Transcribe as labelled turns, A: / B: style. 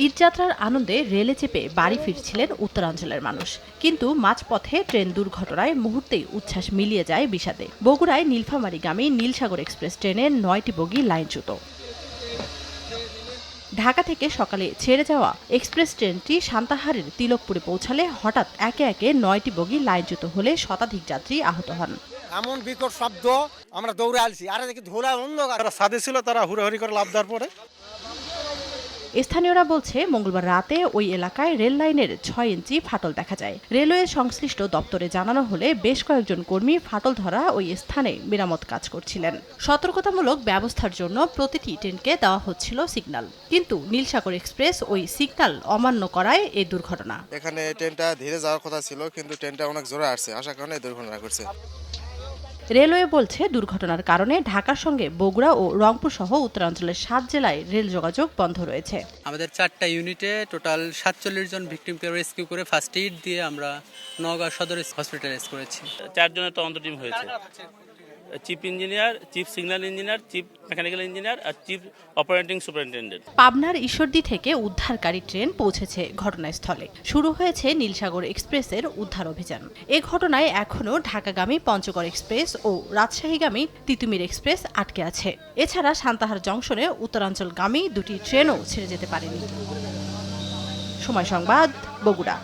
A: ঈদযাত্রার আনন্দে রেলে চেপে বাড়ি ফিরছিলেন উত্তরাঞ্চলের মানুষ, কিন্তু মাঝপথে ট্রেন দুর্ঘটনায় মুহূর্তেই উচ্ছ্বাস মিলিয়ে যায় বিষাদে। বগুড়ায় নীলফামারীগামী নীলসাগর এক্সপ্রেস ট্রেনের ৯টি বগি লাইনচ্যুত। ঢাকা থেকে সকালে ছেড়ে যাওয়া এক্সপ্রেস ট্রেনটি সান্তাহারের তিলকপুরে পৌঁছালে হঠাৎ একে একে ৯টি বগি লাইনচ্যুত হলে শতাধিক যাত্রী আহত হন।
B: এমন বিকট শব্দ, আমরা দৌড়ে আসছি, আর দেখি ধুলা অন্ধকার।
C: সাদে ছিল, তারা হুড়োহুড়ি করে লাফ দেওয়ার পরে
A: স্থানীয়রা বলছে, মঙ্গলবার রাতে ওই এলাকায় রেল লাইনের ৬ ইঞ্চি ফাটল দেখা যায়। রেলওয়ে সংশ্লিষ্ট দপ্তরে জানানো হলে বেশ কয়েকজন কর্মী ফাটল ধরা ওই স্থানে মেরামত কাজ করছিলেন। সতর্কতামূলক ব্যবস্থার জন্য প্রতিটি ট্রেনকে দেওয়া হচ্ছিল সিগন্যাল, কিন্তু নীলসাগর এক্সপ্রেস ওই সিগন্যাল অমান্য করায় এই দুর্ঘটনা।
D: এখানে ট্রেনটা ধীরে যাওয়ার কথা ছিল, কিন্তু ট্রেনটা অনেক জোরে আসছে, আসার কারণে দুর্ঘটনা ঘটছে।
A: রেলওয়ে বলছে, দুর্ঘটনার কারণে ঢাকার সঙ্গে বগুড়া ও রংপুর সহ উত্তরাঞ্চলের ৭ জেলায় রেল যোগাযোগ বন্ধ রয়েছে।
E: আমাদের ৪টা ইউনিটে টোটাল ৪৭ জন ভিকটিমকে রেস্কিউ করে ফার্স্ট এইড দিয়ে আমরা নওগাঁ সদর হসপিটালাইজ করেছি।
F: ৪ জনের তদন্ত টিম হয়েছে, chief engineer, chief signal engineer, chief mechanical engineer আর চিফ অপারেটিং সুপারিনটেন্ডেন্ট।
A: পাবনার ঈশ্বরদী থেকে উদ্ধারকারী ট্রেন পৌঁছেছে ঘটনাস্থলে। শুরু হয়েছে নীলসাগর এক্সপ্রেসের উদ্ধার অভিযান। এ ঘটনায় এখনও ঢাকাগামী পঞ্চগড় এক্সপ্রেস ও রাজশাহীগামী তিতুমির এক্সপ্রেস আটকে আছে। এছাড়া সান্তাহার জংশনে উত্তরাঞ্চলগামী দুটি ট্রেনও ছেড়ে যেতে পারেনি। সময় সংবাদ, বগুড়া।